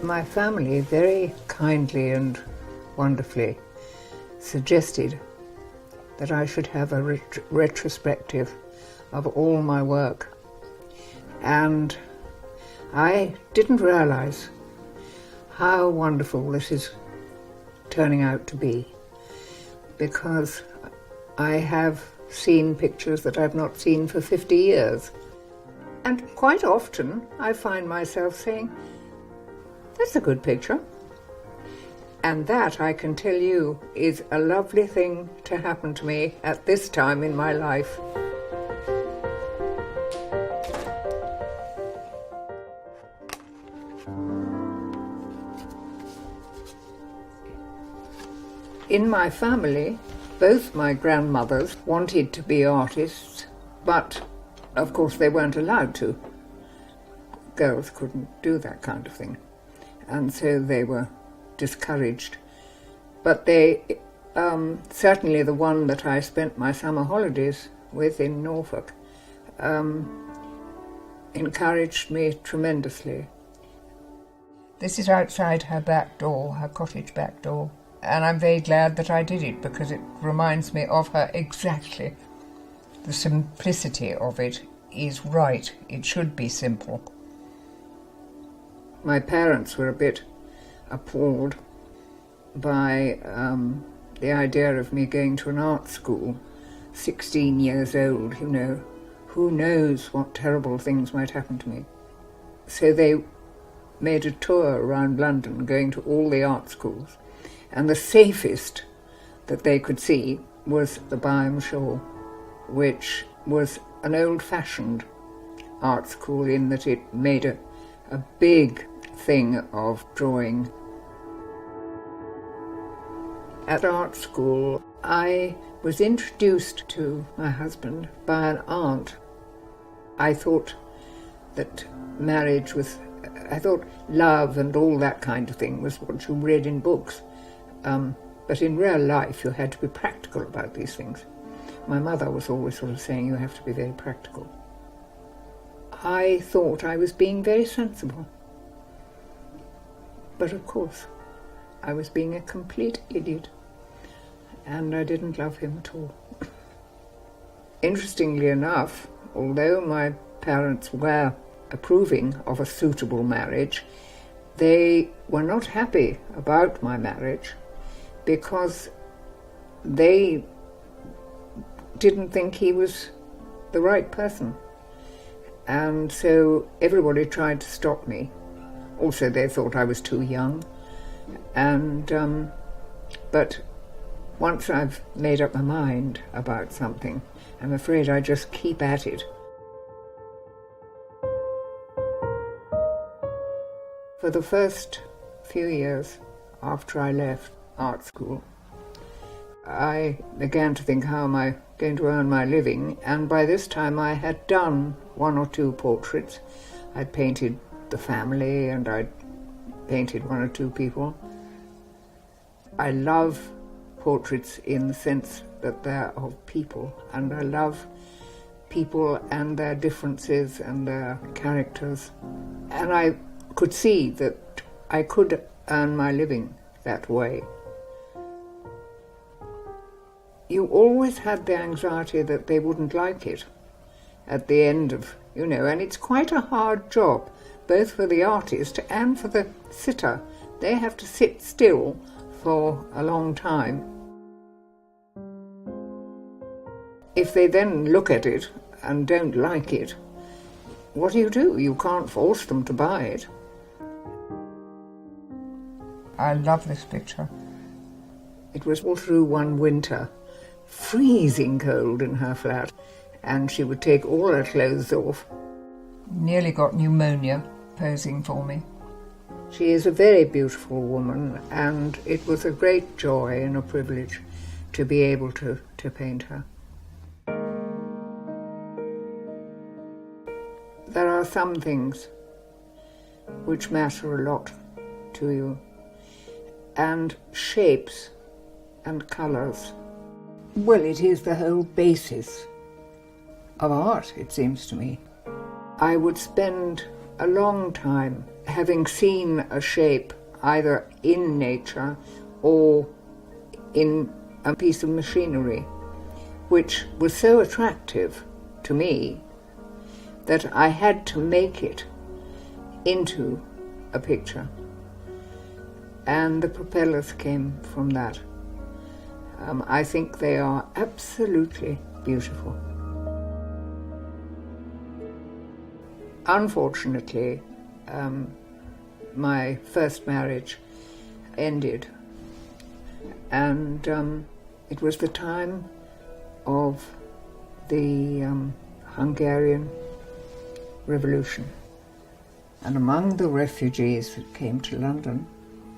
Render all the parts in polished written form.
My family very kindly and wonderfully suggested that I should have a retrospective of all my work. And I didn't realise how wonderful this is turning out to be, because I have seen pictures that I've not seen for 50 years. And quite often I find myself saying, that's a good picture. And that, I can tell you, is a lovely thing to happen to me at this time in my life. In my family, both my grandmothers wanted to be artists, but of course they weren't allowed to. Girls couldn't do that kind of thing, and so they were discouraged. But they, certainly the one that I spent my summer holidays with in Norfolk, encouraged me tremendously. This is outside her back door, her cottage back door, and I'm very glad that I did it, because it reminds me of her exactly. The simplicity of it is right. It should be simple. My parents were a bit appalled by the idea of me going to an art school, 16 years old, you know. Who knows what terrible things might happen to me. So they made a tour around London, going to all the art schools, and the safest that they could see was the Byam Shaw, which was an old-fashioned art school in that it made a big thing of drawing. At art school, I was introduced to my husband by an aunt. I thought that marriage was, I thought love and all that kind of thing was what you read in books. But in real life, you had to be practical about these things. My mother was always sort of saying you have to be very practical. I thought I was being very sensible. But of course, I was being a complete idiot, and I didn't love him at all. Interestingly enough, although my parents were approving of a suitable marriage, they were not happy about my marriage because they didn't think he was the right person. And so everybody tried to stop me. Also, they thought I was too young. And but once I've made up my mind about something, I'm afraid I just keep at it. For the first few years after I left art school, I began to think, how am I going to earn my living? And by this time I had done 1 or 2 portraits. I'd painted the family and I'd painted 1 or 2 people. I love portraits in the sense that they're of people, and I love people and their differences and their characters. And I could see that I could earn my living that way. You always had the anxiety that they wouldn't like it at the end of, you know, and it's quite a hard job, both for the artist and for the sitter. They have to sit still for a long time. If they then look at it and don't like it, what do? You can't force them to buy it. I love this picture. It was all through one winter, freezing cold in her flat, and she would take all her clothes off. Nearly got pneumonia posing for me. She is a very beautiful woman, and it was a great joy and a privilege to be able to paint her. There are some things which matter a lot to you, and shapes and colours. Well, it is the whole basis of art, it seems to me. I would spend a long time, having seen a shape either in nature or in a piece of machinery, which was so attractive to me that I had to make it into a picture. And the propellers came from that. I think they are absolutely beautiful. Unfortunately, my first marriage ended, and it was the time of the Hungarian Revolution. And among the refugees that came to London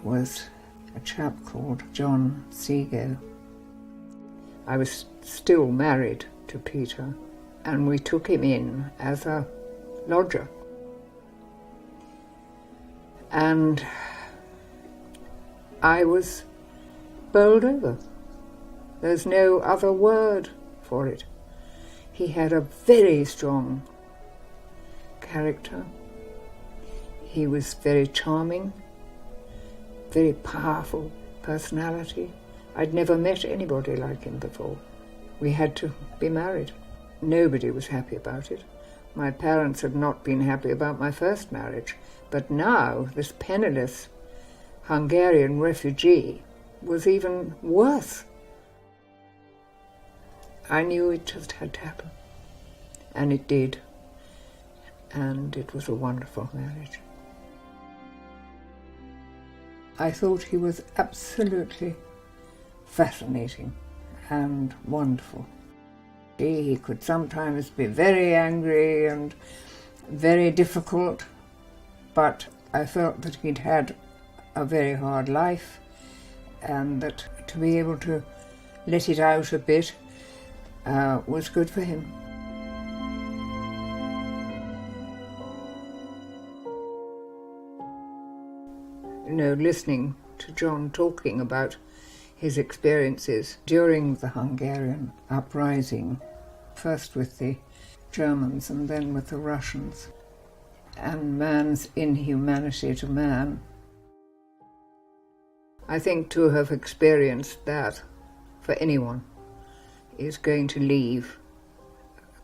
was a chap called Gilly Szego. I was still married to Peter, and we took him in as a lodger. And I was bowled over. There's no other word for it. He had a very strong character. He was very charming, very powerful personality. I'd never met anybody like him before. We had to be married. Nobody was happy about it. My parents had not been happy about my first marriage, but now this penniless Hungarian refugee was even worse. I knew it just had to happen, and it did, and it was a wonderful marriage. I thought he was absolutely fascinating and wonderful. He could sometimes be very angry and very difficult, but I felt that he'd had a very hard life, and that to be able to let it out a bit was good for him. You know, listening to John talking about his experiences during the Hungarian uprising, first with the Germans and then with the Russians, and man's inhumanity to man. I think to have experienced that for anyone is going to leave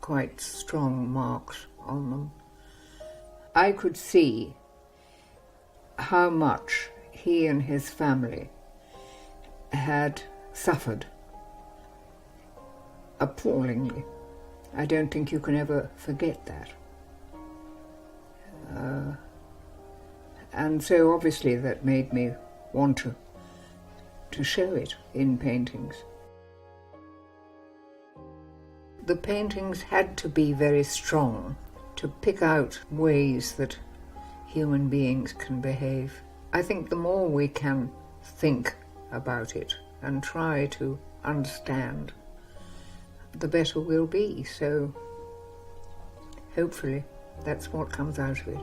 quite strong marks on them. I could see how much he and his family had suffered appallingly. I don't think you can ever forget that. And so obviously that made me want to show it in paintings. The paintings had to be very strong to pick out ways that human beings can behave. I think the more we can think about it and try to understand, the better we'll be. So hopefully that's what comes out of it.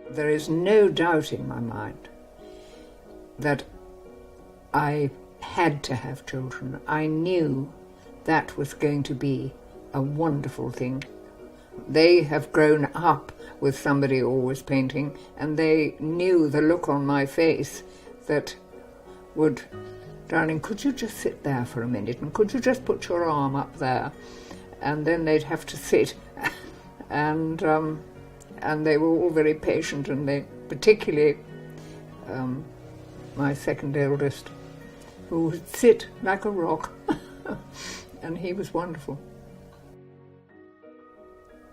There is no doubt in my mind that I had to have children. I knew that was going to be a wonderful thing. They have grown up with somebody always painting, and they knew the look on my face that would, darling, could you just sit there for a minute, and could you just put your arm up there? And then they'd have to sit, and they were all very patient, and they, particularly my second eldest, who would sit like a rock, and he was wonderful.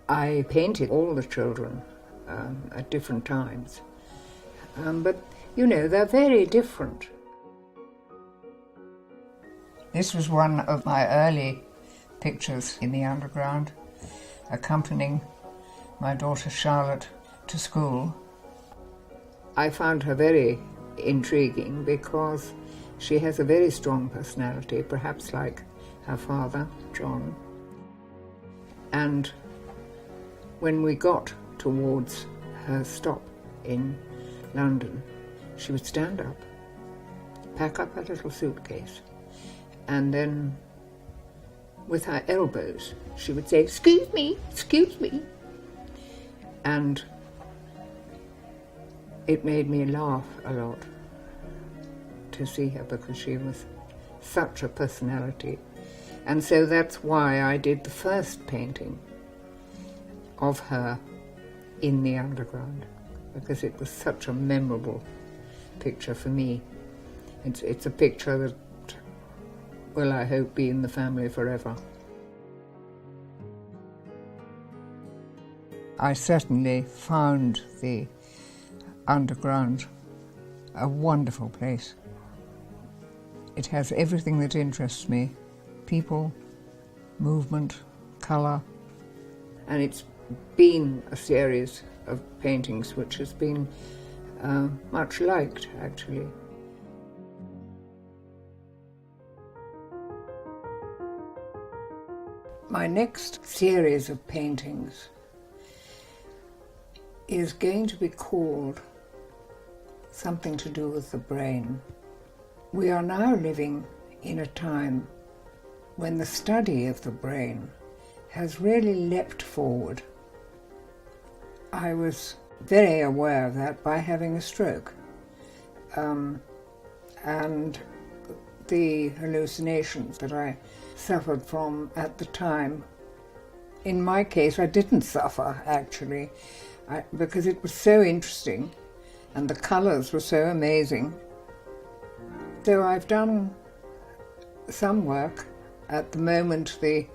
I painted all the children at different times, but you know, they're very different. This was one of my early pictures in the underground, accompanying my daughter Charlotte to school. I found her very intriguing because she has a very strong personality, perhaps like her father, John. And when we got towards her stop in London, she would stand up, pack up her little suitcase, and then with her elbows, she would say, excuse me, and it made me laugh a lot to see her because she was such a personality. And so that's why I did the first painting of her in the underground, because it was such a memorable picture for me. It's a picture that will, I hope, be in the family forever. I certainly found the underground a wonderful place. It has everything that interests me: people, movement, colour, and it's been a series of paintings which has been much liked, actually. My next series of paintings is going to be called something to do with the brain. We are now living in a time when the study of the brain has really leapt forward. I was very aware of that by having a stroke, and the hallucinations that I suffered from at the time. In my case, I didn't suffer, actually, because it was so interesting and the colours were so amazing. So I've done some work. At the moment, the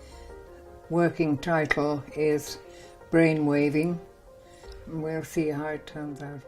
working title is Brain Waving. We'll see how it turns out.